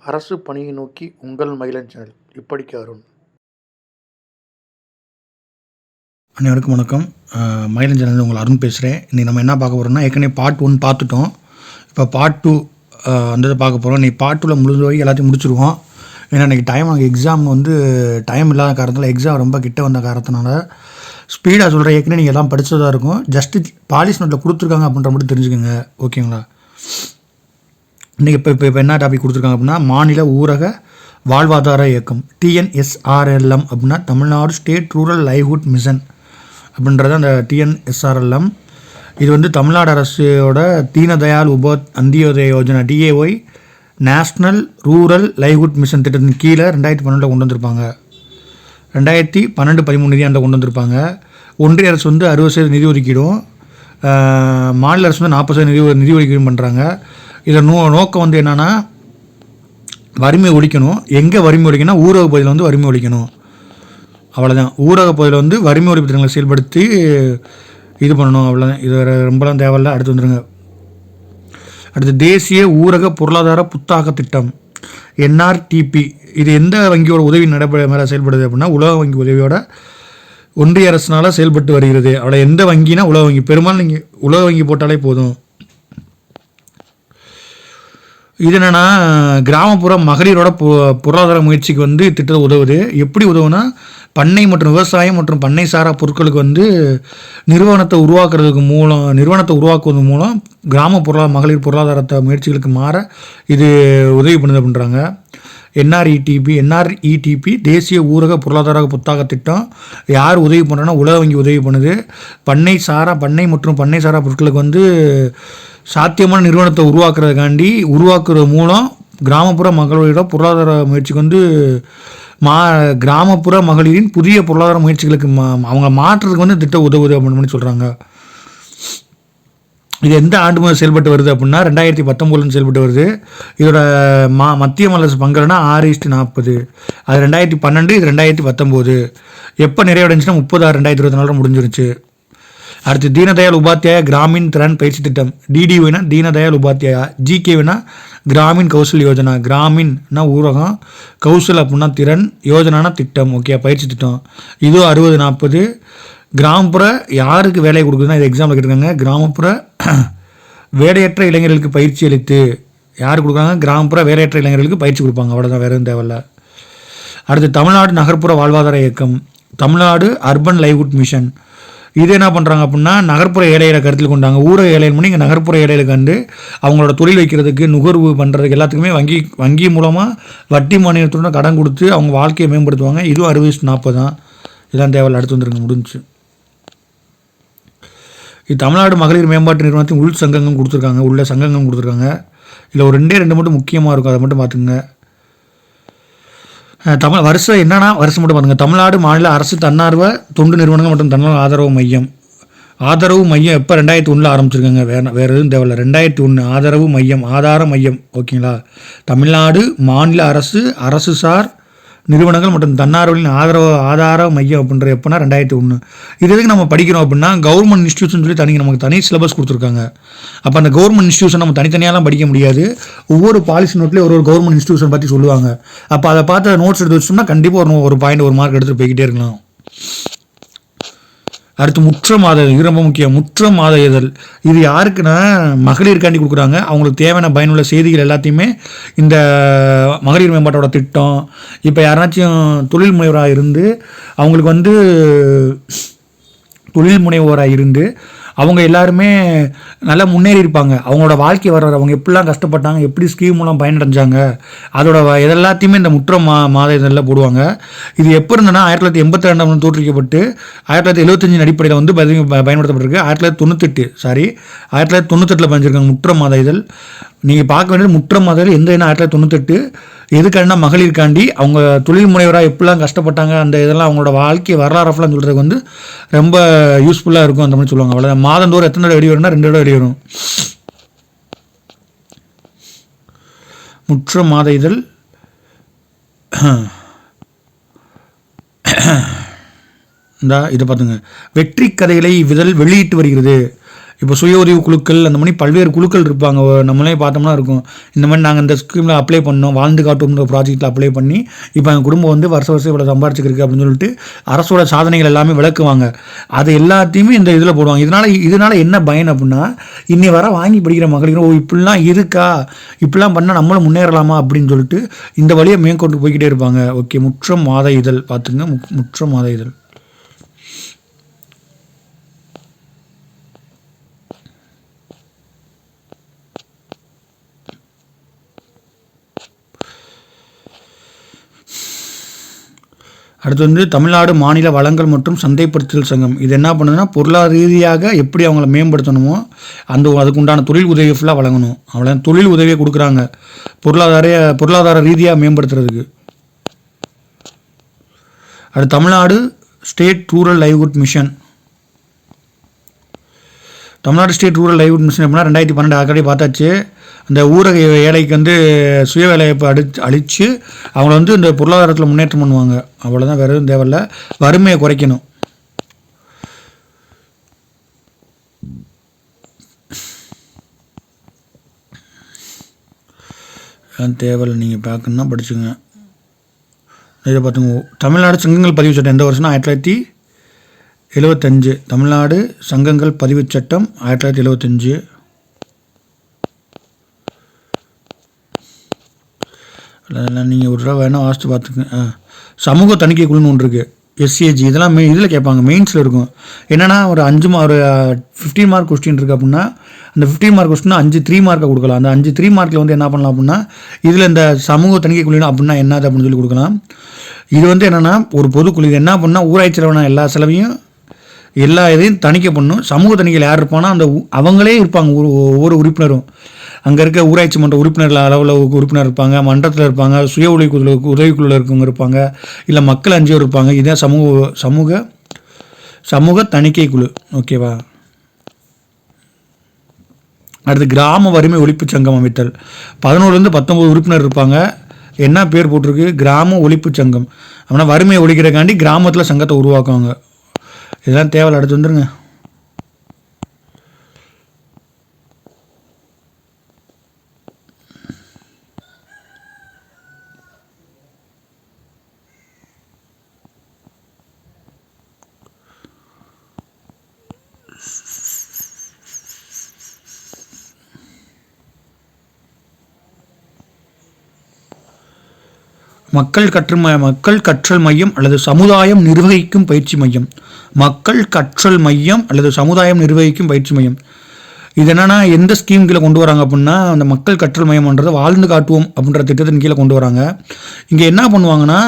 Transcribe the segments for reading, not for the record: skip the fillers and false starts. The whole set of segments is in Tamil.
அரசு பணியை நோக்கி உங்கள் மகிழன் சேனல். இப்படிக்கு அருண். அனைவருக்கும் வணக்கம். மகிழன் சேனல் உங்கள் அருண் பேசுகிறேன். இன்றைக்கி நம்ம என்ன பார்க்க போகிறோம்னா, ஏற்கனவே பார்ட் 1 பார்த்துட்டோம். இப்போ பார்ட் 2 அந்த இதை பார்க்க போகிறோம். இன்றைக்கி பார்ட் 2ல் முடிஞ்ச வரைக்கும் எல்லாத்தையும் முடிச்சிருவோம். ஏன்னா இன்றைக்கி எக்ஸாம் டைம் இல்லாத காரணத்தில், எக்ஸாம் ரொம்ப கிட்ட வந்த காரணத்தினால ஸ்பீடாக சொல்கிற. ஏற்கனவே நீங்கள் எல்லாம் படித்ததாக இருக்கும். ஜஸ்ட்டு பாலிசி நோட்டில் கொடுத்துருக்காங்க அப்படின்ற மட்டும் தெரிஞ்சுக்கோங்க, ஓகேங்களா? இன்றைக்கி இப்போ என்ன டாபிக் கொடுத்துருக்காங்க அப்படின்னா, மாநில ஊரக வாழ்வாதார இயக்கம் TNSRLM அப்படின்னா Tamil Nadu state rural livelihood mission அப்படின்றது அந்த TNSRLM. இது தமிழ்நாடு அரசோட Deendayal Antyodaya Yojana DAY national rural livelihood mission திட்டத்தின் கீழே 2012 கொண்டு வந்திருப்பாங்க. 2012-13 நிதியாண்டை கொண்டு வந்திருப்பாங்க. ஒன்றிய அரசு 60% நிதி ஒதுக்கீடும், மாநில அரசு 40% நிதி ஒதுக்கீடும் பண்ணுறாங்க. இதில் நோக்கம் என்னென்னா, வறுமை ஒழிக்கணும். எங்கே வறுமை ஒழிக்கணும்? ஊரக பகுதியில் வறுமை ஒழிக்கணும், அவ்வளோதான். ஊரக பகுதியில் வறுமை ஒழிப்பு திட்டங்களை செயல்படுத்தி இது பண்ணணும், அவ்வளோதான். இது ரொம்பலாம் தேவையில்ல. அடுத்து வந்துடுங்க. அடுத்து தேசிய ஊரக பொருளாதார புத்தாக்க திட்டம் NRTP. இது எந்த வங்கியோட உதவி மேலே செயல்படுது அப்படின்னா, உலக வங்கி உதவியோட ஒன்றிய அரசினால் செயல்பட்டு வருகிறது. அவ்வளோ. எந்த வங்கினா உலக வங்கி. பெரும்பாலும் நீங்கள் உலக வங்கி போட்டாலே போதும். இது என்னென்னா, கிராமப்புற மகளிரோட பொருளாதார முயற்சிக்கு திட்டத்தை உதவுது. எப்படி உதவுனா, பண்ணை மற்றும் விவசாயம் மற்றும் பண்ணை சாரா பொருட்களுக்கு நிறுவனத்தை உருவாக்குவது மூலம் கிராம மகளிர் பொருளாதாரத்தை முயற்சிகளுக்கு மாற இது உதவி பண்ணுது அப்படின்றாங்க. NRETP தேசிய ஊரக பொருளாதார புத்தாக்க திட்டம். யார் உதவி பண்ணுறோன்னா, உலக வங்கி உதவி பண்ணுது. பண்ணை மற்றும் பண்ணை சாரா பொருட்களுக்கு சாத்தியமான நிறுவனத்தை உருவாக்குறது மூலம் கிராமப்புற மகளிரோட பொருளாதார முயற்சிக்கு கிராமப்புற மகளிரின் புதிய பொருளாதார முயற்சிகளுக்கு அவங்க மாற்றுறதுக்கு திட்டம் உதவுது அப்படின்னு சொல்கிறாங்க. இது எந்த ஆண்டு முதல் செயல்பட்டு வருது அப்படின்னா, 2019 செயல்பட்டு வருது. இதோட மத்திய அரசு பங்குனா 6:40. அது 2012, இது 2019. எப்போ நிறைவடைஞ்சுன்னா 30/6/2024 முடிஞ்சிருச்சு. அடுத்து தீனதயாள் உபாத்யாயா கிராமின் திறன் பயிற்சி திட்டம். DDYனா தீனதயாள் உபாத்யாயா, GKனா கிராமின் கௌசல் யோஜனா. கிராமின்னா ஊரகம், கௌசல் அப்படின்னா திறன், யோஜனானா திட்டம், ஓகே, பயிற்சி திட்டம். இது 60/40. கிராமப்புற யாருக்கு வேலை கொடுக்குதுன்னா, இது எக்ஸாம்பிள் கேட்டிருக்காங்க. கிராமப்புற வேலையற்ற இளைஞர்களுக்கு பயிற்சி அளித்து. யார் கொடுக்குறாங்க? கிராமப்புற வேலையற்ற இளைஞர்களுக்கு பயிற்சி கொடுப்பாங்க, அவ்வளோதான், வேறு எதுவும் தேவையில்ல. அடுத்து தமிழ்நாடு நகர்ப்புற வாழ்வாதார இயக்கம், தமிழ்நாடு அர்பன் லைவ்ஹுட் மிஷன். இது என்ன பண்ணுறாங்க அப்படின்னா, நகர்ப்புற ஏழைகளை கருத்தில் கொண்டாங்க. ஊரக ஏழைகள் பண்ணி இங்கே நகர்ப்புற ஏழைகளை கண்டு அவங்களோட தொழில் வைக்கிறதுக்கு, நுகர்வு பண்ணுறதுக்கு எல்லாத்துக்குமே வங்கி மூலமாக வட்டி மானியத்துடன் கடன் கொடுத்து அவங்க வாழ்க்கையை மேம்படுத்துவாங்க. இதுவும் 60/40 தான். இதெல்லாம் தேவையில்ல. அடுத்து வந்துருங்க, முடிஞ்சு. இது தமிழ்நாடு மகளிர் மேம்பாட்டு நிறுவனத்தின் உள் சங்கங்கள் கொடுத்துருக்காங்க. இதில் ஒரு 2 மட்டும் முக்கியமாக இருக்கும், அதை மட்டும் பார்த்துங்க. வருஷம் மட்டும் பார்த்துங்க. தமிழ்நாடு மாநில அரசு தன்னார்வ தொண்டு நிறுவனங்கள் மற்றும் தன்னார்வ ஆதரவு மையம் எப்போ 2001 ஆரம்பிச்சிருக்காங்க. வேறு எதுவும் தேவையில்ல. 2001 ஆதார மையம், ஓகேங்களா? தமிழ்நாடு மாநில அரசு சார் நிறுவனங்கள் மற்றும் தன்னார்வலின் ஆதார மையம் அப்படின்ற எப்போனா 2001. இது எதுக்கு நம்ம படிக்கிறோம் அப்படின்னா, கவர்மெண்ட் இன்ஸ்டியூஷன் சொல்லி நமக்கு தனி சிலபஸ் கொடுத்துருக்காங்க. அப்போ அந்த கவர்மெண்ட் இன்ஸ்டியூஷன் நம்ம தனித்தனியாலாம் படிக்க முடியாது. ஒவ்வொரு பாலிசி நோட்லேயும் ஒரு கவர்மெண்ட் இன்ஸ்டியூஷன் பற்றி சொல்லுவாங்க. அப்போ அதை பார்த்து நோட்ஸ் எடுத்து வச்சோம்னா கண்டிப்பாக ஒரு பாயிண்ட், ஒரு மார்க் எடுத்துகிட்டு போய்கிட்டே இருக்கலாம். அடுத்து முற்ற மாத இதழ். இது ரொம்ப முக்கியம். முற்ற மாத இதழ். இது யாருக்குன்னா, மகளிருக்காண்டி கொடுக்குறாங்க. அவங்களுக்கு தேவையான பயனுள்ள செய்திகள் எல்லாத்தையுமே இந்த மகளிர் மேம்பாட்டோட திட்டம். இப்போ யாராச்சும் தொழில் முனைவராக இருந்து அவங்க எல்லாருமே நல்லா முன்னேறி இருப்பாங்க. அவங்களோட வாழ்க்கை அவங்க எப்படிலாம் கஷ்டப்பட்டாங்க, எப்படி ஸ்கீம் மூலம் பயனடைஞ்சாங்க, அதோட எல்லாத்தையுமே இந்த முற்ற மாத இதழில் போடுவாங்க. இது எப்போ இருந்ததுன்னா, 1982 தோற்றுவிக்கப்பட்டு 1975 அடிப்படையில் பயன்படுத்தப்பட்டிருக்கு. 1998 பயன்படுத்திருக்காங்க முற்ற மாத இதழ். நீங்கள் பார்க்க வேண்டியது முற்ற மாத இதழ் எந்த 1998 எதுக்காண்டினா, மகளிருக்காண்டி அவங்க தொழில் முனைவராக எப்படிலாம் கஷ்டப்பட்டாங்க, அந்த இதெல்லாம் அவங்களோட வாழ்க்கை வரலாறுலாம் சொல்கிறதுக்கு ரொம்ப யூஸ்ஃபுல்லாக இருக்கும் அந்த மாதிரி சொல்லுவாங்க. அவ்வளோதான். மாதந்தோறும் எத்தனை தடவை வெளி வரும்னா 2 தடவை வெளி வரும். முற்ற மாத இதழ் இதை பார்த்துங்க. வெற்றி கதைகளை வெளியிட்டு வருகிறது. இப்போ சுய உதவி குழுக்கள் அந்த மாதிரி பல்வேறு குழுக்கள் இருப்பாங்க. நம்மளே பார்த்தோம்னா இருக்கும், இந்த மாதிரி நாங்கள் இந்த ஸ்கீமில் அப்ளை பண்ணோம், வாழ்ந்து காட்டும்ன்ற ப்ராஜெக்ட்டில் அப்ளை பண்ணி இப்போ எங்கள் குடும்பம் வந்து வருஷம் இவ்வளோ சம்பாரிச்சிருக்கு அப்படின்னு சொல்லிட்டு அரசோட சாதனைகள் எல்லாமே விளக்குவாங்க. அது எல்லாத்தையுமே இந்த இதில் போடுவாங்க. இதனால் என்ன பயன் அப்படின்னா, இன்னி வர வாங்கி படிக்கிற மகளிர் இப்படிலாம் இருக்கா, இப்படிலாம் பண்ணால் நம்மளும் முன்னேறலாமா அப்படின்னு சொல்லிட்டு இந்த வழியை மேற்கொண்டு போய்கிட்டே இருப்பாங்க. ஓகே, முற்றம் மாத இதழ் பார்த்துங்க. முற்றம் மாத இதழ். அடுத்து வந்து தமிழ்நாடு மாநில வளங்கள் மற்றும் சந்தைப்படுத்தல் சங்கம். இது என்ன பண்ணுதுன்னா, பொருளாதார ரீதியாக எப்படி அவங்கள மேம்படுத்தணுமோ அதுக்குண்டான தொழில் உதவி ஃபுல்லாக வழங்கணும். அவ்வளோ தொழில் உதவியை கொடுக்குறாங்க பொருளாதார ரீதியாக மேம்படுத்துறதுக்கு. அடுத்து Tamil Nadu state rural livelihood mission. Tamil Nadu state rural livelihood mission எப்படின்னா 2012 ஆல்ரெடி பார்த்தாச்சு. இந்த ஊரக ஏழைக்கு வந்து சுய வேலைவாய்ப்பு அளித்து அவங்கள வந்து இந்த பொருளாதாரத்தில் முன்னேற்றம் பண்ணுவாங்க. அவ்வளோதான், வேறு எதுவும் தேவையில்லை. வறுமையை குறைக்கணும். தேவையில்லை, நீங்கள் பார்க்கணுன்னா படிச்சுங்க. இதை பார்த்துங்க. தமிழ்நாடு சங்கங்கள் பதிவு சட்டம் எந்த வருஷம்னா 1975. தமிழ்நாடு சங்கங்கள் பதிவு சட்டம் 1975. அதெல்லாம் நீங்கள் ஒரு தடவை வேணால் வாசித்து பார்த்துக்குங்க. சமூக தணிக்கை குழுன்னு ஒன்று இருக்குது, SAG. இதெல்லாம் இதில் கேட்பாங்க, மெயின்ஸில் இருக்கும். என்னென்னா ஒரு 15 மார்க் கொஸ்டின் இருக்குது அப்படின்னா, அந்த 15 மார்க் கொஸ்டின் 5 3 மார்க்கை கொடுக்கலாம். அந்த 5 3 மார்க்கில் வந்து என்ன பண்ணலாம் அப்படின்னா, இதில் இந்த சமூக தணிக்கை குழு அப்படின்னா என்னது அப்படின்னு சொல்லி கொடுக்கலாம். இது வந்து என்னென்னா ஒரு பொதுக்குழு. இது என்ன பண்ணால் ஊராட்சி செலவான எல்லா செலவையும் எல்லா இதையும் தணிக்கை பண்ணும். சமூக தணிக்கையில் யார் இருப்பாங்கன்னா அவங்களே இருப்பாங்க. ஒவ்வொரு உறுப்பினரும் அங்கே இருக்க ஊராட்சி மன்ற உறுப்பினர்கள் அளவில் உறுப்பினர் இருப்பாங்க, மன்றத்தில் இருப்பாங்க, சுய உதவிக்குழுவில் இருக்கவங்க இருப்பாங்க, இல்லை மக்கள் 5 பேர் இருப்பாங்க. இதுதான் சமூக தணிக்கை குழு. ஓகேவா? அடுத்து கிராம வறுமை ஒழிப்பு சங்கம் அமைத்தல். 11 to 19 உறுப்பினர் இருப்பாங்க. என்ன பேர் போட்டிருக்கு? கிராம ஒழிப்பு சங்கம். அப்படின்னா வறுமையை ஒழிக்கிறக்காண்டி கிராமத்தில் சங்கத்தை உருவாக்குவாங்க. இதெல்லாம் தேவையில்ல, அடுத்து வந்துருங்க. மக்கள் கற்றல் மையம் அல்லது சமுதாயம் நிர்வகிக்கும் பயிற்சி மையம். மக்கள் கற்றல் மையம் அல்லது சமுதாயம் நிர்வகிக்கும் பயிற்சி மையம். இது என்னன்னா எந்த ஸ்கீம் கீழே கொண்டு வராங்க அப்படின்னா, அந்த மக்கள் கற்றல் மையம்ன்றது வாழ்ந்து காட்டுவோம் அப்படின்ற திட்டத்தின் கீழே கொண்டு வராங்க. இங்கே என்ன பண்ணுவாங்கன்னா,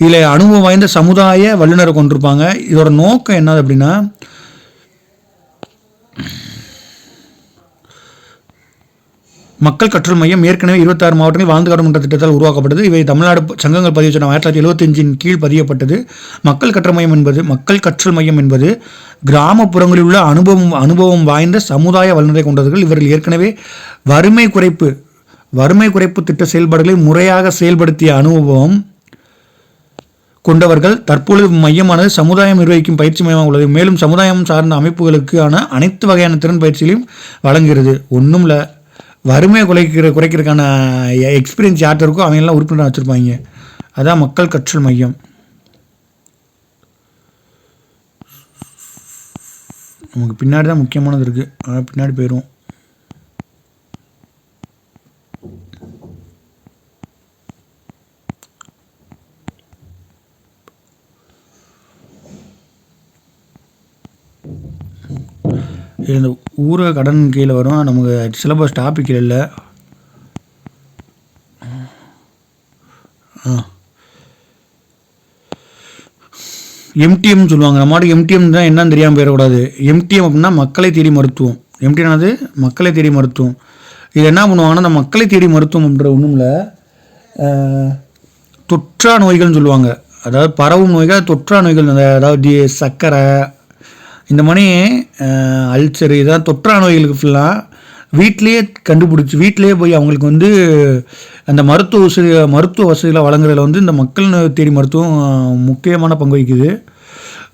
இதில் அனுபவம் வாய்ந்த சமுதாய வல்லுநரை கொண்டிருப்பாங்க. இதோட நோக்கம் என்னது அப்படின்னா, மக்கள் கற்றல் மையம் ஏற்கனவே 26 மாவட்டங்களில் வாழ்ந்து காட்டும் என்ற திட்டத்தால் உருவாக்கப்பட்டது. இவை தமிழ்நாடு சங்கங்கள் பதிவு சட்டம் 1975 கீழ் பதியப்பட்டது. மக்கள் கற்றல் மையம் என்பது கிராமப்புறங்களில் உள்ள அனுபவம் வாய்ந்த சமுதாய வல்லுநரை கொண்டவர்கள். இவர்கள் ஏற்கனவே வறுமை குறைப்பு திட்ட செயல்பாடுகளை முறையாக செயல்படுத்திய அனுபவம் கொண்டவர்கள். தற்பொழுது மையமானது சமுதாயம் நிர்வகிக்கும் பயிற்சி மையமாக உள்ளது. மேலும் சமுதாயம் சார்ந்த அமைப்புகளுக்கான அனைத்து வகையான திறன் பயிற்சிகளையும் வழங்குகிறது. ஒன்றும் இல்லை, வறுமையை குறைக்கிறதுக்கான எக்ஸ்பீரியன்ஸ் யார்கிட்ட இருக்கோ அவங்க எல்லாம் உறுப்பினராக வச்சுருப்பாங்க. அதான் மக்கள் கற்றல் மையம். நமக்கு பின்னாடி தான் முக்கியமானது இருக்குது, ஆனால் பின்னாடி போயிடும். இந்த ஊரக கடன் கீழே வரும். நமக்கு சிலபஸ் டாபிக் இல்லை. எம்டிஎம் சொல்லுவாங்க. நம்மளுக்கு எம்டிஎம் தான் என்னன்னு தெரியாமல் போயிடக்கூடாது. எம்டிஎம் அப்படின்னா மக்களை தேடி மருத்துவம். எம்டிஎம்னாது மக்களை தேடி மருத்துவம். இது என்ன பண்ணுவாங்கன்னா, அந்த மக்களை தேடி மருத்துவம் அப்படின்ற ஒன்றும் இல்லை, தொற்றா நோய்கள்னு சொல்லுவாங்க. அதாவது பரவும் நோய்கள், தொற்றா நோய்கள். அதாவது சர்க்கரை, இந்த மாதிரி அல்சரு, இதெல்லாம் தொற்றா நோய்களுக்கு ஃபுல்லாக வீட்டிலேயே கண்டுபிடிச்சி வீட்டிலேயே போய் அவங்களுக்கு வந்து அந்த மருத்துவ வசதிகளை வழங்குறதுல வந்து இந்த மக்கள் தேடி மருத்துவம் முக்கியமான பங்கு வகிக்குது.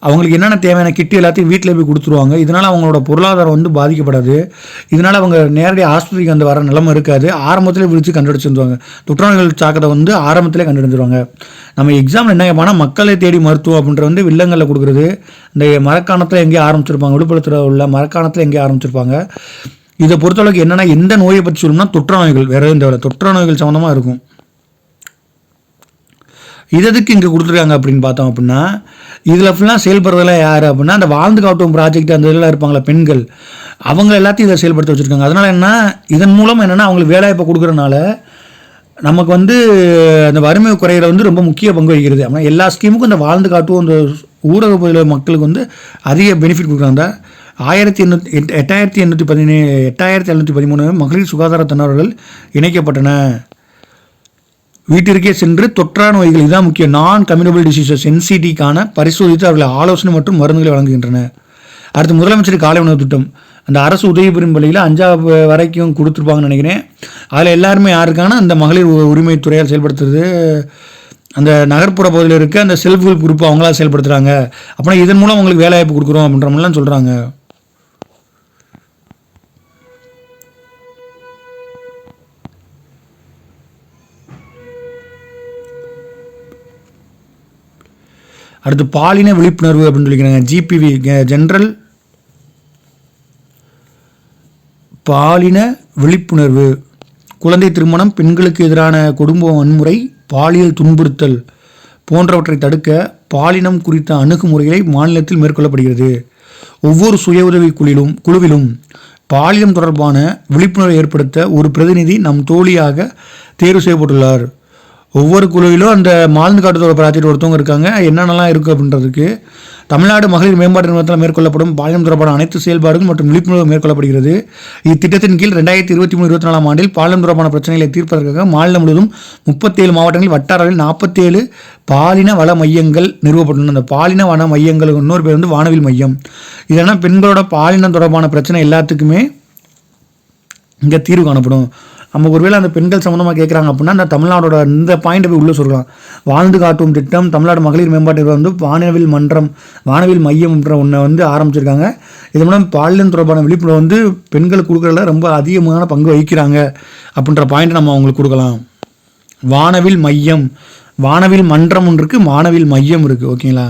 அவங்களுக்கு என்னென்ன தேவையான கிட்டு எல்லாத்தையும் வீட்டில் போய் கொடுத்துருவாங்க. இதனால் அவங்களோட பொருளாதாரம் வந்து பாதிக்கப்படாது. இதனால் அவங்க நேரடியாக ஆஸ்பத்திரிக்கு வந்து வர நிலைமை இருக்காது. ஆரம்பத்திலே விழித்து கண்டுபிடிச்சிருந்துவாங்க. தொற்றுநோய்கள் தாக்கத்தை வந்து ஆரம்பத்திலே கண்டுபிடிச்சிருவாங்க. நம்ம எக்ஸாம்பிள் என்ன கேட்பானா, மக்களை தேடி மருத்துவம் அப்படின்ற வந்து வில்லங்களில் கொடுக்குறது. இந்த மரக்காணத்தில் எங்கேயும் ஆரம்பிச்சிருப்பாங்க, விழுப்புரத்தில் உள்ள மரக்காணத்தில் எங்கேயும் ஆரம்பிச்சிருப்பாங்க. இதை பொறுத்தளவுக்கு என்னென்னா, எந்த நோயை பற்றி சொல்லணும்னா தொற்றுநோய்கள், வேறு எதுவும் தொற்றுநோய்கள் சம்மந்தமாக இருக்கும். எதுக்கு இங்கே கொடுத்துருக்காங்க அப்படின்னு பார்த்தோம் அப்படின்னா, இதில் ஃபுல்லாக செயல்படுறதெல்லாம் யார் அப்படின்னா, அந்த வாழ்ந்து காட்டும் ப்ராஜெக்ட் அந்த இதெல்லாம் இருப்பாங்களா பெண்கள், அவங்க எல்லாத்தையும் இதை செயல்படுத்த வச்சுருக்காங்க. அதனால் என்ன, இதன் மூலம் என்னென்னா அவங்களுக்கு வேலைவாய்ப்பை கொடுக்குறனால நமக்கு வந்து அந்த வறுமை குறையிற வந்து ரொம்ப முக்கிய பங்கு வகிக்கிறது. ஆனால் எல்லா ஸ்கீமுக்கும் இந்த வாழ்ந்து காட்டும் அந்த ஊரக பகுதியில் மக்களுக்கு வந்து அதிக பெனிஃபிட் கொடுக்குறாங்க. 8713 மகளிர் சுகாதார தன்னார்வலர்கள் இணைக்கப்பட்டன. வீட்டிற்கே சென்று தொற்றா நோய்கள், இதுதான் முக்கியம், நான் கம்யூனிகபிள் டிசீசஸ் NCD-க்கான பரிசோதித்து அவர்களை ஆலோசனை மற்றும் மருந்துகளை வழங்குகின்றன. அடுத்து முதலமைச்சர் காலை உணவு திட்டம். அந்த அரசு உதவி பெறும் பள்ளியில் 5வது வரைக்கும் கொடுத்துருப்பாங்கன்னு நினைக்கிறேன். அதில் எல்லாருமே யாருக்கான அந்த மகளிர் உரிமை துறையால் செயல்படுத்துறது, அந்த நகர்ப்புற பகுதியில் இருக்க அந்த செல்ஃப் ஹெல்ப் குரூப் அவங்களாம் செயல்படுத்துகிறாங்க. அப்படின்னா இதன் மூலம் அவங்களுக்கு வேலைவாய்ப்பு கொடுக்குறோம் அப்படின்ற மாதிரிலாம் சொல்கிறாங்க. அடுத்து பாலின விழிப்புணர்வு அப்படின்னு சொல்லிக்கிறாங்க. GPV, ஜென்ரல் பாலின விழிப்புணர்வு. குழந்தை திருமணம், பெண்களுக்கு எதிரான குடும்ப வன்முறை, பாலியல் துன்புறுத்தல் போன்றவற்றை தடுக்க பாலினம் குறித்த அணுகுமுறைகளை மாநிலத்தில் மேற்கொள்ளப்படுகிறது. ஒவ்வொரு சுய உதவி குழுவிலும் பாலினம் தொடர்பான விழிப்புணர்வை ஏற்படுத்த ஒரு பிரதிநிதி நம் தோழியாக தேர்வு செய்யப்பட்டுள்ளார். ஒவ்வொரு குழுவிலும் அந்த மாழ்ந்து காட்டுதோட ப்ராஜெக்ட் ஒருத்தவங்க இருக்காங்க. என்னென்னலாம் இருக்குது அப்படின்றதுக்கு தமிழ்நாடு மகளிர் மேம்பாட்டு நிறுவனத்தில் மேற்கொள்ளப்படும் பாலினம் தொடர்பான அனைத்து செயல்பாடுகள் மற்றும் விழிப்புணர்வு மேற்கொள்ளப்படுகிறது. இத்திட்டத்தின் கீழ் 2023-24 ஆண்டில் பாலினம் தொடர்பான பிரச்சனைகளை தீர்ப்பதற்காக மாநிலம் முழுவதும் 37 மாவட்டங்களில் வட்டாரங்களில் 47 பாலின வள மையங்கள் நிறுவப்பட்டுள்ளன. அந்த பாலின வள மையங்களுக்கு இன்னொரு பேர் வந்து வானவில் மையம். இதனால் பெண்களோட பாலினம் தொடர்பான பிரச்சனை எல்லாத்துக்குமே இங்கே தீர்வு காணப்படும். நம்ம ஒருவேளை அந்த பெண்கள் சம்மந்தமாக கேட்குறாங்க அப்படின்னா, அந்த தமிழ்நாடோட இந்த பாயிண்ட்டை போய் உள்ளே சொல்லலாம். வாழ்ந்து காட்டும் திட்டம், தமிழ்நாடு மகளிர் மேம்பாட்டு வந்து வானவில் மையம்ன்ற ஒன்றை வந்து ஆரம்பிச்சிருக்காங்க. இது மூலம் பாலினம் தொடர்பான விழிப்புணர்வு வந்து பெண்களுக்கு கொடுக்குறதுல ரொம்ப அதிகமான பங்கு வகிக்கிறாங்க அப்படின்ற பாயிண்ட்டை நம்ம அவங்களுக்கு கொடுக்கலாம். வானவில் மையம், வானவில் மன்றம் ஒன்று இருக்குது, வானவில் மையம் இருக்குது. ஓகேங்களா?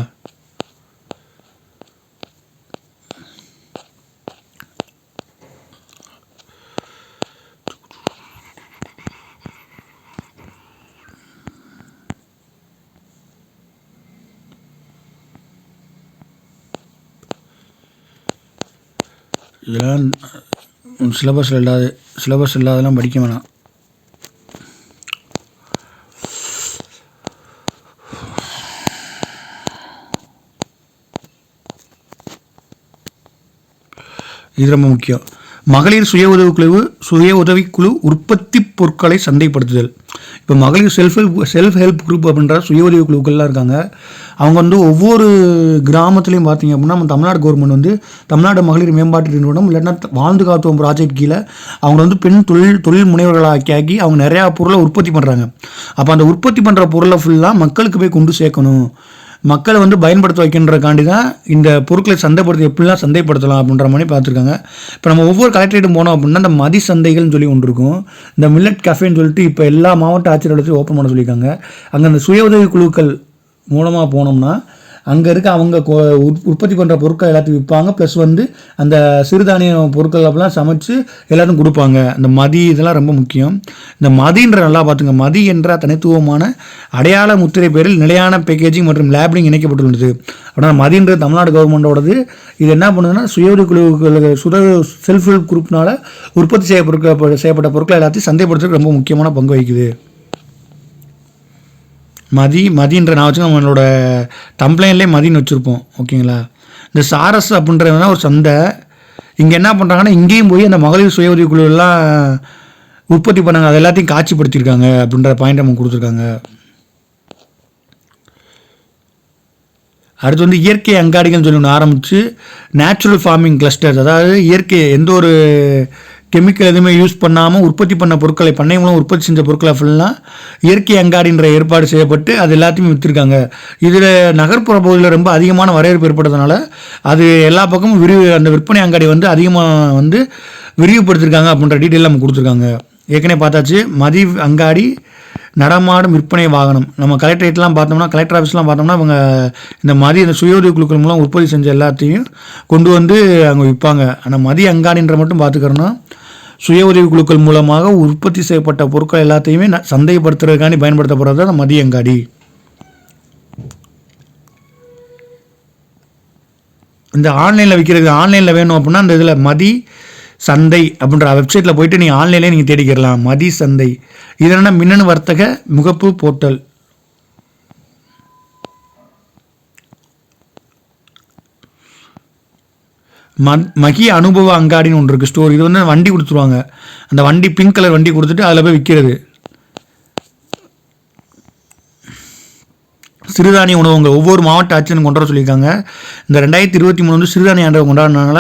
இதெல்லாம் சிலபஸ் இல்லாதெல்லாம் படிக்க வேணாம். இது ரொம்ப முக்கியம். மகளிர் சுய உதவிக்குழு உற்பத்தி பொருட்களை சந்தைப்படுத்துதல். இப்போ மகளிர் செல்ஃப் ஹெல்ப் குரூப் அப்படின்ற சுய உதவி குழுக்கள்லாம் இருக்காங்க. அவங்க வந்து ஒவ்வொரு கிராமத்துலேயும் பார்த்தீங்க அப்படின்னா, நம்ம தமிழ்நாடு கவர்மெண்ட் வந்து தமிழ்நாடு மகளிர் மேம்பாட்டு நிறுவனம் இல்லைன்னா வாழ்ந்து காத்துவோம் ப்ராஜெக்ட் கீழே அவங்க வந்து பெண் தொழில் முனைவர்களாக்கி அவங்க நிறையா பொருளை உற்பத்தி பண்ணுறாங்க. அப்போ அந்த உற்பத்தி பண்ணுற பொருளை ஃபுல்லாக மக்களுக்கு போய் கொண்டு சேர்க்கணும், மக்களை வந்து பயன்படுத்த வைக்கின்றக்காண்டி தான் இந்த பொருட்களை எப்படிலாம் சந்தைப்படுத்தலாம் அப்படின்ற மாதிரி பார்த்துருக்காங்க. இப்போ நம்ம ஒவ்வொரு கலெக்டரேட்டும் போனோம் அப்படின்னா இந்த மதி சந்தைகள்னு சொல்லி ஒன்று இருக்கும். இந்த மில்லட் கஃபேன்னு சொல்லிட்டு இப்போ எல்லா மாவட்ட ஆட்சியர்களும் ஓப்பன் பண்ண சொல்லியிருக்காங்க. அங்கே அந்த சுய உதவி குழுக்கள் மூலமாக போனோம்னா அங்கே இருக்க அவங்க உற்பத்தி பண்ணுற பொருட்கள் எல்லாத்தையும் விற்பாங்க. ப்ளஸ் வந்து அந்த சிறுதானிய பொருட்கள் அப்படிலாம் சமைச்சு எல்லாத்தையும் கொடுப்பாங்க. அந்த மதி இதெல்லாம் ரொம்ப முக்கியம். இந்த மதின்ற நல்லா பார்த்துங்க, மதி என்ற தனித்துவமான அடையாள முத்திரை பேரில் நிலையான பேக்கேஜிங் மற்றும் லேபிளிங் இணைக்கப்பட்டுள்ளது. அப்படின்னா மதின்றது தமிழ்நாடு கவர்மெண்டோடது. இது என்ன பண்ணுதுன்னா சுய உதவி குழுக்களுக்கு செல்ஃப் ஹெல்ப் குரூப்னால உற்பத்தி செய்யப்பட்ட பொருட்கள் எல்லாத்தையும் சந்தைப்படுத்துறதுக்கு ரொம்ப முக்கியமான பங்கு வகிக்குது. மதின்ற நான் வச்சு நம்மளோட தம்ப்ளைன்லேயே மதின்னு வச்சுருப்போம். ஓகேங்களா? இந்த சாரஸ் அப்படின்றதுனா ஒரு சந்தை. இங்கே என்ன பண்ணுறாங்கன்னா, இங்கேயும் போய் அந்த மகளிர் சுய உதவி குழுவெல்லாம் உற்பத்தி பண்ணாங்க, அது எல்லாத்தையும் காட்சிப்படுத்தியிருக்காங்க அப்படின்ற பாயிண்ட் நம்ம கொடுத்துருக்காங்க. அடுத்து வந்து இயற்கை அங்காடிகள்னு சொல்லி ஒன்று ஆரம்பித்து நேச்சுரல் ஃபார்மிங் கிளஸ்டர்ஸ், அதாவது இயற்கை எந்த ஒரு கெமிக்கல் எதுவுமே யூஸ் பண்ணாமல் உற்பத்தி பண்ண பொருட்களை, பண்ணை மூலம் உற்பத்தி செஞ்ச பொருட்களை ஃபுல்லாக இயற்கை அங்காடின்ற ஏற்பாடு செய்யப்பட்டு அது எல்லாத்தையும் விற்றுருக்காங்க. இதில் நகர்ப்புற பகுதியில் ரொம்ப அதிகமான வரவேற்பு ஏற்பட்டதுனால அது எல்லா பக்கமும் அந்த விற்பனை அங்காடி வந்து அதிகமாக விரிவுபடுத்திருக்காங்க அப்படின்ற டீட்டெயில் நம்ம கொடுத்துருக்காங்க. ஏற்கனவே பார்த்தாச்சு. மதி அங்காடி, நடமாடும் விற்பனை வாகனம். நம்ம கலெக்டரேட்லாம் பார்த்தோம்னா, கலெக்டர் ஆஃபீஸ்லாம் பார்த்தோம்னா அவங்க இந்த சுய உதவி குழுக்கள் மூலம் உற்பத்தி செஞ்ச எல்லாத்தையும் கொண்டு வந்து அங்கே விற்பாங்க. ஆனால் மதிய அங்காடின்ற மட்டும் பார்த்துக்கிறோன்னா, சுய உதவி குழுக்கள் மூலமாக உற்பத்தி செய்யப்பட்ட பொருட்கள் எல்லாத்தையுமே சந்தைப்படுத்துறதுக்காண்டி பயன்படுத்தப்படுறது தான் மதிய அங்காடி. இந்த ஆன்லைனில் விற்கிறது, ஆன்லைனில் வேணும் அப்படின்னா அந்த இதில் மதி சந்தை அப்படின்ற வெப்சைட்டில் போயிட்டு நீங்கள் ஆன்லைன்லேயே நீங்கள் தேடிக்கிறலாம். மதி சந்தை இது என்னென்னா மின்னணு வர்த்தக முகப்பு போர்ட்டல். மகி அனுபவ அங்காடின்னு ஒன்று இருக்குது, ஸ்டோர். இது வந்து வண்டி கொடுத்துருவாங்க. அந்த வண்டி பிங்க் கலர் வண்டி கொடுத்துட்டு அதில் போய் விற்கிறது. சிறுதானிய உணவகங்கள் ஒவ்வொரு மாவட்ட ஆட்சியும் கொண்டு வர சொல்லியிருக்காங்க. இந்த 2023 வந்து சிறுதானிய ஆண்டை கொண்டாடினால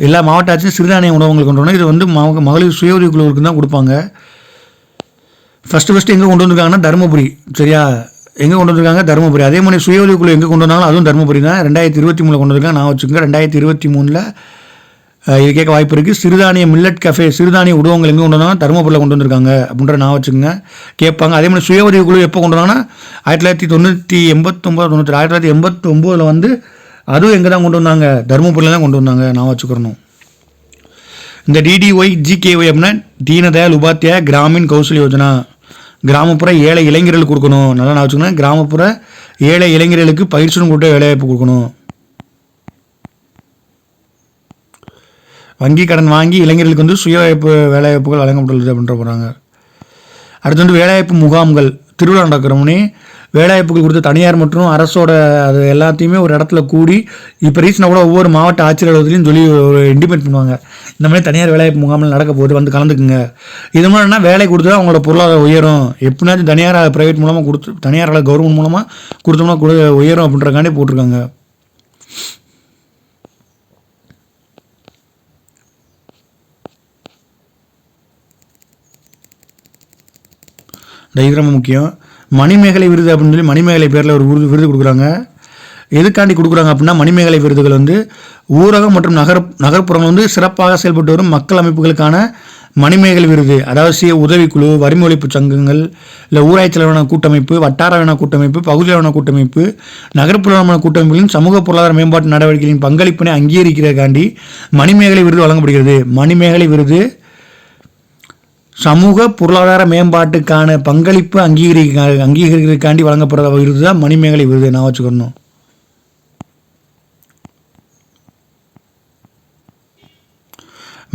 எல்லா மாவட்ட ஆட்சியும் சிறுதானிய உணவகங்கள் கொண்டு வரணும். இது வந்து மகளிர் சுய உதவி குழுவுக்கு தான் கொடுப்பாங்க. ஃபஸ்ட்டு எங்கே கொண்டு வந்திருக்காங்கன்னா தருமபுரி. சரியா, எங்கே கொண்டு வந்திருக்காங்க? தருமபுரி. அதே மாதிரி சுய உதவி குழு எங்கே கொண்டு வந்தாலும் அதுவும் தருமபுரி தான். 2023 கொண்டு வந்திருக்காங்க. நான் வச்சுக்கோங்க 2023 இது கேட்க வாய்ப்பு இருக்குது. சிறுதானிய மில்லட் கஃபே, சிறுதானிய உணவகங்கள் எங்கே கொண்டு வந்தாலும் தருமபுரியில் கொண்டு வந்திருக்காங்க அப்படின்ற நான் வச்சுக்கோங்க, கேட்பாங்க. அதே மாதிரி சுய உதவி குழு எப்போ கொண்டு வந்தாங்கன்னா 1989 வந்து அதுவும் எங்கே தான் கொண்டு வந்தாங்க? தருமபுரியில் தான் கொண்டு வந்தாங்க. நான் வச்சுக்கிறணும். இந்த டிடிஒய் ஜிகேஒய் அப்படின்னா தீனதயாள் உபாத்யாயா கிராமின் கௌசல் யோஜனா. கிராமப்புற ஏழை இளைஞர்களுக்கு கொடுக்கணும். நல்லா நான் வச்சுக்கணும். கிராமப்புற ஏழை இளைஞர்களுக்கு பயிற்சியும் கூட வேலைவாய்ப்பு கொடுக்கணும். வங்கி கடன் வாங்கி இளைஞர்களுக்கு வந்து சுய வேலைவாய்ப்புகள் வழங்கப்பட்டுள்ளது அப்படின்ற போகிறாங்க. அடுத்து வந்து வேலைவாய்ப்பு முகாம்கள். திருவிழா நடக்கிறோம்னே வேலைவாய்ப்புகள் கொடுத்து தனியார் மற்றும் அரசோட அது எல்லாத்தையுமே ஒரு இடத்துல கூடி இப்போ ரீசனாக கூட ஒவ்வொரு மாவட்ட ஆட்சியர் அலுவலகத்துலையும் சொல்லி ஒரு இண்டிபெண்ட் பண்ணுவாங்க. இந்த மாதிரி தனியார் வேலைவாய்ப்பு முகாமில் நடக்க போது வந்து கலந்துக்குங்க. இது மாதிரினா வேலை கொடுத்தா அவங்களோட பொருளாதார உயரும். எப்படினாச்சும் தனியார் ப்ரைவேட் மூலமாக கொடுத்து, தனியார் கவர்மெண்ட் மூலமாக கொடுத்தோம்னா உயரும் அப்படின்றக்காண்டி போட்டிருக்காங்க. இது ரொம்ப முக்கியம். மணிமேகலை விருது அப்படின்னு சொல்லி மணிமேகலை பேரில் ஒரு விருது கொடுக்குறாங்க. எதுக்காண்டி கொடுக்குறாங்க அப்படின்னா, மணிமேகலை விருதுகள் வந்து ஊரகம் மற்றும் நகர்ப்புறங்கள் வந்து சிறப்பாக செயல்பட்டு வரும் மக்கள் அமைப்புகளுக்கான மணிமேகலை விருது. அதாவது சுய உதவிக்குழு, வறுமை ஒழிப்பு சங்கங்கள், இல்லை ஊராட்சி அளவிலான கூட்டமைப்பு, வட்டார அளவிலான கூட்டமைப்பு, பகுதி அளவிலான கூட்டமைப்பு, நகர்ப்புற அளவிலான கூட்டமைப்புகளின் சமூக பொருளாதார மேம்பாட்டு நடவடிக்கைகளின் பங்களிப்பினை அங்கீகரிக்கிறதுக்காண்டி மணிமேகலை விருது வழங்கப்படுகிறது. மணிமேகலை விருது சமூக பொருளாதார மேம்பாட்டுக்கான பங்களிப்பு அங்கீகரிக்கிறதுக்காண்டி வழங்கப்படுற விருது தான் மணிமேகலை விருது. நான் வச்சுக்கணும்.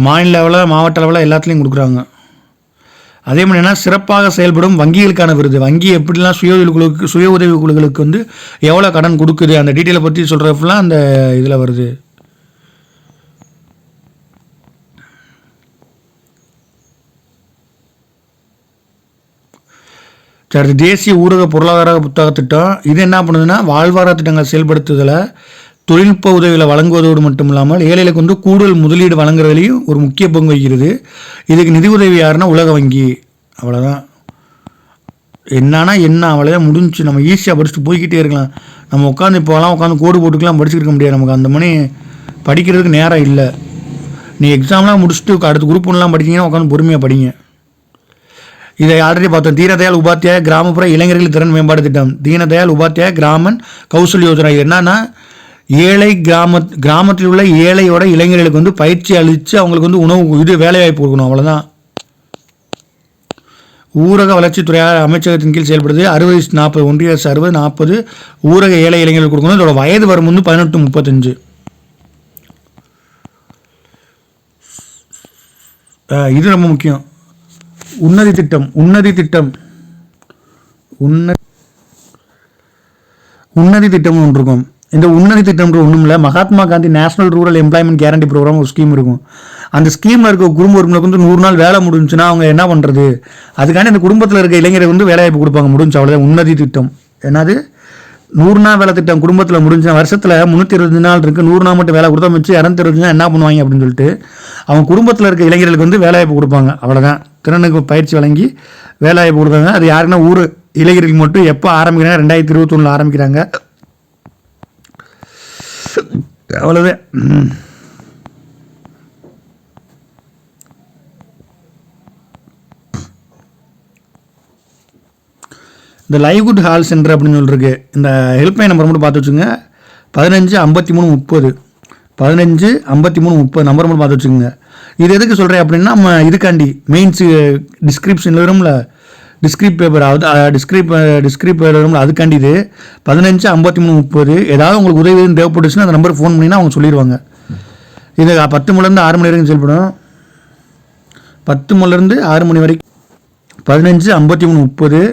மாநில அளவில், மாவட்ட அளவில் எல்லாத்துலேயும் கொடுக்குறாங்க. அதே மாதிரி என்ன, சிறப்பாக செயல்படும் வங்கிகளுக்கான விருது. வங்கி எப்படிலாம் சுய உதவி குழுக்களுக்கு வந்து எவ்வளோ கடன் கொடுக்குது அந்த டீட்டெயிலை பற்றி சொல்கிறப்பெல்லாம் அந்த இதில் வருது. அடுத்து தேசிய ஊரக பொருளாதார புத்தக திட்டம். இது என்ன பண்ணுதுன்னா, வாழ்வாதார திட்டங்கள் செயல்படுத்துதலை தொழில்நுட்ப உதவிகளை வழங்குவதோடு மட்டும் இல்லாமல் ஏழைகளுக்கு வந்து கூடுதல் முதலீடு வழங்குறதுலையும் ஒரு முக்கிய பங்கு வகிக்கிறது. இதுக்கு நிதி உதவி யாருன்னா உலக வங்கி. அவ்வளோதான். என்ன அவ்வளோதான் முடிஞ்சு. நம்ம ஈஸியாக படிச்சுட்டு போய்கிட்டே இருக்கலாம். நம்ம உட்காந்து உட்காந்து கோடு போட்டுக்கலாம் படிச்சுருக்க முடியாது. நமக்கு அந்த மணி படிக்கிறதுக்கு நேரம் இல்லை. நீ எக்ஸாம்லாம் முடிச்சுட்டு அடுத்த குரூப் ஒன்றுலாம் படிச்சிங்கன்னா உட்காந்து பொறுமையாக படிங்க. இதை ஆல்ரெடி பார்த்தோம். தீனதயாள் உபாத்யாயா கிராமப்புற இளைஞர்கள் திறன் மேம்பாடு திட்டம். தீனதயாள் உபாத்யாயா கிராமன் கௌசல் யோஜனா. இது என்னன்னா, ஏழை கிராமத்தில் உள்ள ஏழையோட இளைஞர்களுக்கு வந்து பயிற்சி அளித்து அவங்களுக்கு வந்து உணவு வேலைவாய்ப்பு கொடுக்கணும். அவ்வளோதான். ஊரக வளர்ச்சித்துறை அமைச்சகத்தின் கீழ் செயல்படுது. 60-40 ஒன்றிய அரசு 60-40 ஊரக ஏழை இளைஞர்கள் கொடுக்கணும். இதோட வயது வரும் வந்து 18-35. இது ரொம்ப முக்கியம். உன்னதி திட்டம். உன்னதி திட்டம் ஒன்று இருக்கும். இந்த உன்னதி திட்டம்ன்ற ஒன்றும் இல்லை, Mahatma Gandhi national rural employment guarantee programme ஒரு ஸ்கீம் இருக்கும். அந்த ஸ்கீமில் இருக்க குடும்ப உறுப்பினருக்கு வந்து 100 நாள் வேலை முடிஞ்சுன்னா அவங்க என்ன பண்ணுறது, அதுக்காண்டி அந்த குடும்பத்தில் இருக்க இளைஞரை வந்து வேலைவாய்ப்பு கொடுப்பாங்க. முடிஞ்சு அவ்வளோதான். உன்னதி திட்டம். என்னது? 100 நாள் வேலை திட்டம் குடும்பத்தில் முடிஞ்ச வருஷத்தில் 325 நாள் இருக்குது, 100 நாள் மட்டும் வேலை கொடுத்தா மிச்சு 225 நாள் என்ன பண்ணுவாங்க அப்படின்னு சொல்லிட்டு அவங்க குடும்பத்தில் இருக்க இளைஞர்களுக்கு வந்து வேலைவாய்ப்பு கொடுப்பாங்க. அவ்வளோதான், திறனுக்கு பயிற்சி வழங்கி வேலைவாய்ப்பு கொடுத்தாங்க. அது யாருன்னா ஊர் இளைஞர்களுக்கு மட்டும். எப்போ ஆரம்பிக்கிறாங்க? 2021 ஆரம்பிக்கிறாங்க. அவ்வளோதான். இந்த லைவ்குட் ஹால் சென்டர் அப்படின்னு சொல்லிருக்கு. இந்த ஹெல்ப்லைன் நம்பர் மட்டும் பார்த்து வச்சுங்க. 155330 155330 நம்பர் மட்டும் பார்த்து வச்சுக்கோங்க. இது எதுக்கு சொல்கிறேன் அப்படின்னா, நம்ம இதுக்காண்டி மெயின்ஸு டிஸ்கிரிப்ஷன் வரும்ல, டிஸ்கிரிப் பேப்பர் வரும்ல, அதுக்காண்டி இது 155330. ஏதாவது உங்களுக்கு உதவி தேவைப்பட்டுச்சுன்னா அந்த நம்பருக்கு ஃபோன் பண்ணிங்கன்னா அவங்க சொல்லிடுவாங்க. இது 10 மணிலேருந்து 6 மணி வரைக்கும் செயல்படும். 10 மணிலேருந்து 6 மணி வரைக்கும். 155330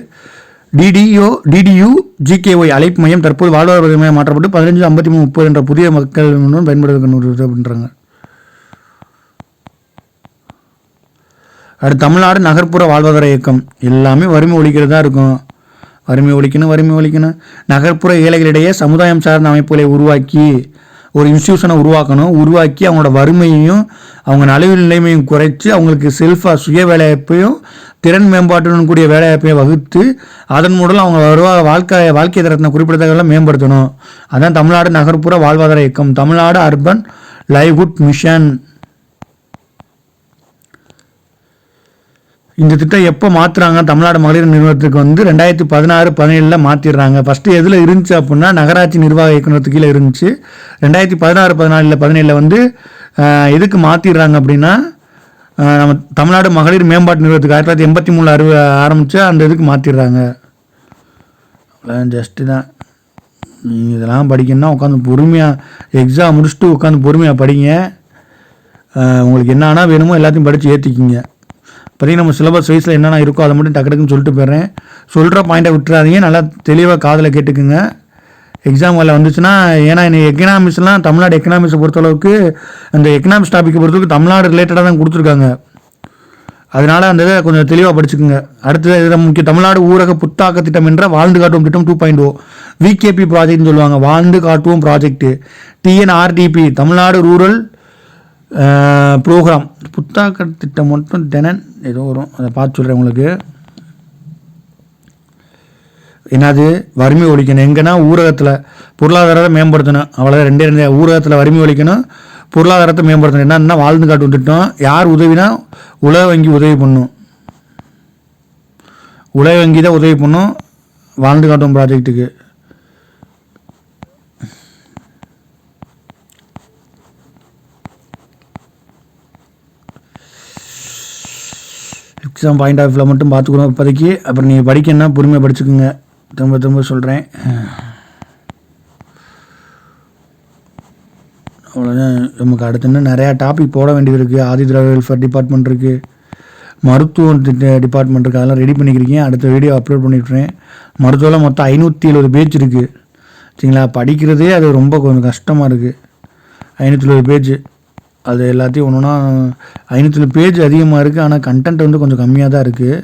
டிடியு ஜிகேஒய் அழைப்பு மையம் தற்போது வாழ்வாதார மையம் மாற்றப்பட்டு 155330 என்ற புதிய மக்கள் பயன்படுத்த அப்படின்றாங்க. அடுத்து தமிழ்நாடு நகர்ப்புற வாழ்வாதார இயக்கம். எல்லாமே வறுமை ஒழிக்கிறதா இருக்கும். வறுமை ஒழிக்கணும். நகர்ப்புற ஏழைகளிடையே சமுதாயம் சார்ந்த அமைப்புகளை உருவாக்கி ஒரு இன்ஸ்டியூஷனை உருவாக்கி அவங்களோட வறுமையையும் அவங்க நலிவு நிலைமையும் குறைச்சி அவங்களுக்கு செல்ஃபாக சுய வேலைவாய்ப்பையும் திறன் மேம்பாட்டுடன் கூடிய வேலைவாய்ப்பையும் வகுத்து அதன் மூலம் அவங்க வாழ்க்கை தரத்தின குறிப்பிடத்தக்கெல்லாம் மேம்படுத்தணும். அதான் தமிழ்நாடு நகர்ப்புற வாழ்வாதார இயக்கம், தமிழ்நாடு அர்பன் லைவ்ஹுட் மிஷன். இந்த திட்டம் எப்போ மாற்றுறாங்க? தமிழ்நாடு மகளிர் நிறுவனத்துக்கு வந்து 2016-17 மாற்றிடுறாங்க. ஃபஸ்ட்டு எதில் இருந்துச்சு அப்படின்னா நகராட்சி நிர்வாக இயக்குநரத்துக்கு கீழே இருந்துச்சு. 2016-17 வந்து எதுக்கு மாற்றிடுறாங்க அப்படின்னா, நம்ம தமிழ்நாடு மகளிர் மேம்பாட்டு நிறுவனத்துக்கு 1983 ஆரம்பித்து அந்த இதுக்கு மாற்றிடுறாங்க. ஜஸ்ட்டு தான். நீங்கள் இதெல்லாம் படிக்கணும்னா உட்காந்து பொறுமையாக எக்ஸாம் முடிச்சுட்டு உட்காந்து பொறுமையாக படிங்க. உங்களுக்கு என்னென்னா வேணுமோ எல்லாத்தையும் படித்து ஏற்றிக்கிங்க. இப்போதைக்கு நம்ம சிலபஸ் வைஸில் என்னென்ன இருக்கோ அதை மட்டும் டக்குன்னு சொல்லிட்டு போயிடுறேன். சொல்கிற பாயிண்ட்டை விட்டுறாதீங்க, நல்லா தெளிவாக காதில் கேட்டுக்குங்க. எக்ஸாம் வேலை வந்துச்சுன்னா, ஏன்னா எனக்கு எக்கனாமிக்ஸ்லாம் தமிழ்நாடு எக்கனாமிக்ஸை பொறுத்தளவுக்கு அந்த எக்கனாமிக்ஸ் டாப்பிக்கை பொறுத்தளவுக்கு தமிழ்நாடு ரிலேட்டடாக தான் கொடுத்துருக்காங்க. அதனால் அந்த இதை கொஞ்சம் தெளிவாக படிச்சுக்குங்க. அடுத்தது இதில் முக்கிய தமிழ்நாடு ஊரக புத்தாக்க திட்டம் என்ற வாழ்ந்து காட்டுவோம் திட்டம் 2.0 விகேபி ப்ராஜெக்ட்னு சொல்லுவாங்க. வாழ்ந்து காட்டுவோம் ப்ராஜெக்ட்டு. டிஎன்ஆர்டிபி தமிழ்நாடு ரூரல் ப்ரோக்ராம் புத்தாக்க திட்டம் மட்டும் டெனன் ஏதோ வரும், அதை பார்த்து சொல்கிறேன் உங்களுக்கு. என்னது? வறுமை ஒழிக்கணும். எங்கன்னா ஊரகத்தில் பொருளாதாரத்தை மேம்படுத்தணும். அவ்வளோதான், 2 ஊரகத்தில் வறுமை ஒழிக்கணும், பொருளாதாரத்தை மேம்படுத்தணும். என்னன்னா வாழ்ந்து காட்டும் திட்டம். யார் உதவினா உலக வங்கி உதவி பண்ணும். உலக வங்கி தான் உதவி பண்ணும் வாழ்ந்து காட்டும் ப்ராஜெக்ட்டுக்கு. எக்ஸாம் பாயிண்ட் ஆஃப் வியூவில் மட்டும் பார்த்துக்கணும் இப்போதைக்கு. அப்புறம் நீங்கள் படிக்கணும்னா பொறுமையாக படிச்சுக்கோங்க. திரும்ப சொல்கிறேன். அவ்வளோதான். நமக்கு அடுத்து இன்னும் நிறையா டாபிக் போட வேண்டியது இருக்குது. ஆதி திராவிட வெல்ஃபேர் டிபார்ட்மெண்ட் இருக்குது, மருத்துவ டிபார்ட்மெண்ட் இருக்குது. அதெல்லாம் ரெடி பண்ணிக்கிறீங்க. அடுத்த வீடியோ அப்லோட் பண்ணிவிட்றேன். மருத்துவத்தில் மொத்தம் 570 பேஜ் இருக்குது. சரிங்களா? படிக்கிறதே அது ரொம்ப கொஞ்சம் கஷ்டமாக இருக்குது. 570 பேஜ். அது எல்லாத்தையும் ஒன்றுனா 570 பேஜ் அதிகமாக இருக்குது. ஆனால் கண்டென்ட் வந்து கொஞ்சம் கம்மியாக தான் இருக்குது.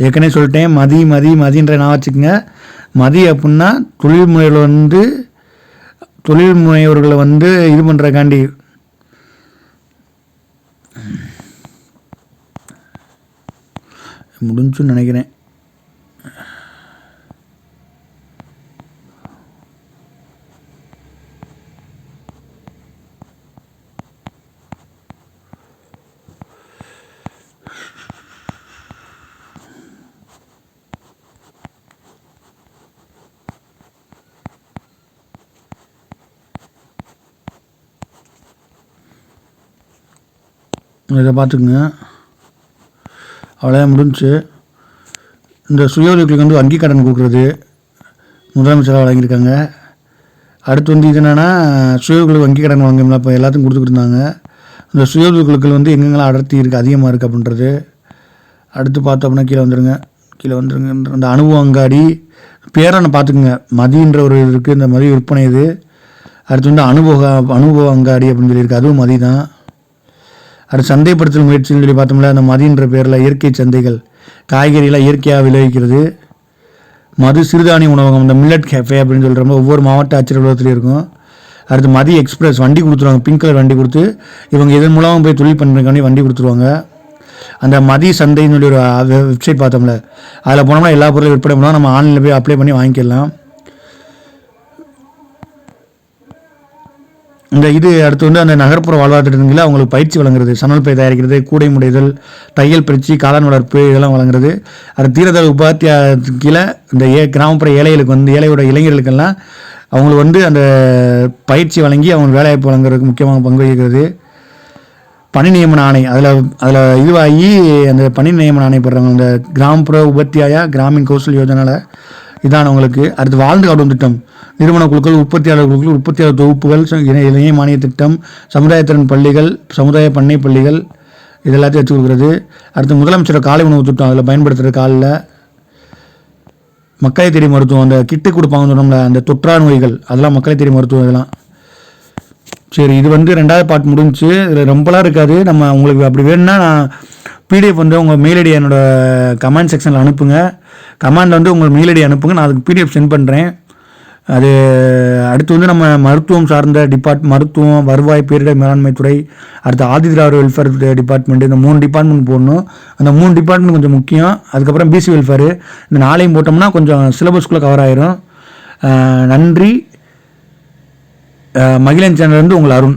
ஏற்கனவே சொல்லிட்டேன், மதின்ற நான் வச்சுக்கோங்க. மதி அப்படின்னா தொழில் முனைவர்களை வந்து இது பண்ணுறக்காண்டி முடிஞ்சுன்னு நினைக்கிறேன். இதை பார்த்துக்குங்க. அவ்வளோதான், முடிஞ்சு. இந்த சுய உதவிகளுக்கு வந்து வங்கி கடன் கொடுக்குறது முதலமைச்சராக வழங்கியிருக்காங்க. அடுத்து வந்து இது என்னென்னா சுய உதவிகளுக்கு வங்கி கடன் வழங்கலாம். இப்போ எல்லாத்தையும் கொடுத்துக்கிட்டு இருந்தாங்க. இந்த சுய உதவிகளுக்கு வந்து எங்கெங்கெல்லாம் அடர்த்தி இருக்குது, அதிகமாக இருக்குது அப்படின்றது. அடுத்து பார்த்தோம்னா கீழே வந்துடுங்க. இந்த அனுபவ அங்காடி பேரை பார்த்துக்குங்க. மதின்ற ஒரு இது இருக்குது, இந்த மதி விற்பனை இது. அடுத்து வந்து அனுபவ அங்காடி அப்படின்னு சொல்லியிருக்கு, அதுவும் மதி தான். அடுத்து சந்தைப்படுத்தல் முயற்சின்னு சொல்லி பார்த்தோம்ல, அந்த மதின்ற பேரில் இயற்கை சந்தைகள், காய்கறியெல்லாம் இயற்கையாக விளைவிக்கிறது. மது சிறுதானிய உணவகம், இந்த மில்லட் கேஃபே அப்படின்னு சொல்கிறோம், ஒவ்வொரு மாவட்ட ஆட்சியர் அலுவலகத்துலையும் இருக்கும். அடுத்து மதி எக்ஸ்பிரஸ் வண்டி கொடுத்துருவாங்க, பிங்க் கலர் வண்டி கொடுத்து இவங்க இதன் மூலமாக போய் தொழில் பண்ணுறதுக்காண்டி வண்டி கொடுத்துருவாங்க. அந்த மதி சந்தைன்னு சொல்லி ஒரு வெப்சைட் பார்த்தோம்ல, அதில் போனோம்னா எல்லா பொருளும் விற்பனை பண்ணலாம், நம்ம ஆன்லைனில் போய் அப்ளை பண்ணி வாங்கிக்கலாம். இந்த இது அடுத்து வந்து அந்த நகர்ப்புற வாழ்வாதாரத்தில் அவங்களுக்கு பயிற்சி வழங்குறது, சணல் பை தயாரிக்கிறது, கூடை முடைதல், தையல் பயிற்சி, காளான் வளர்ப்பு இதெல்லாம் வழங்குறது. அது தீரதல் உபாத்தியாயத்துக்கு கீழே இந்த கிராமப்புற ஏழைகளுக்கு வந்து ஏழையோட இளைஞர்களுக்கெல்லாம் அவங்களுக்கு வந்து அந்த பயிற்சி வழங்கி அவங்க வேலைவாய்ப்பு வழங்குறதுக்கு முக்கியமாக பங்கு வகிக்கிறது. பணி நியமன ஆணை அதில் இதுவாகி அந்த பணி நியமன ஆணை பெறுறாங்க இந்த கிராமப்புற உபாத்தியாயா கிராமின் கௌசல் யோஜனாவில் இதான் அவங்களுக்கு. அடுத்து வாழ்ந்து காட்டும் திட்டம், நிறுவன குழுக்கள், உற்பத்தியாளர் குழுக்கள், உற்பத்தியாளர் தொகுப்புகள், இணைய மானிய திட்டம், சமுதாயத்திறன் பள்ளிகள், சமுதாய பண்ணை பள்ளிகள் இது எல்லாத்தையும் வச்சு கொடுக்குறது. அடுத்து முதலமைச்சர் காலை உணவு திட்டம், அதில் பயன்படுத்துகிற காலில் மக்களை தேடி மருத்துவம், அந்த கிட்டு கொடுப்பாங்கன்னு சொன்னோம்ல, அந்த தொற்றா நோய்கள் அதெல்லாம் மக்களை தேடி மருத்துவம் இதெல்லாம். சரி, இது வந்து 2வது பார்ட் முடிஞ்சிச்சு. இதில் ரொம்பலாம் இருக்காது. நம்ம உங்களுக்கு அப்படி வேணும்னா நான் பிடிஎஃப் வந்து உங்கள் மெயில் ஐடி என்னோடய கமெண்ட் செக்ஷனில் அனுப்புங்க. கமெண்டில் வந்து உங்கள் மெயில் ஐடி அனுப்புங்க, நான் அதுக்கு பிடிஎஃப் சென்ட் பண்ணுறேன். அது அடுத்து வந்து நம்ம மருத்துவம் சார்ந்த மருத்துவம், வருவாய், பேரிடர் மேலாண்மை துறை, அடுத்து ஆதிதிராவிட வெல்ஃபேர் டிபார்ட்மெண்ட், இந்த 3 டிபார்ட்மெண்ட் போடணும். அந்த 3 டிபார்ட்மெண்ட் கொஞ்சம் முக்கியம். அதுக்கப்புறம் பிசி வெல்ஃபேர், இந்த 4ஐயும் போட்டோம்னா கொஞ்சம் சிலபஸ்குள்ளே கவர் ஆயிரும். நன்றி. மகிழன் சேனல் வந்து உங்கள் அருண்.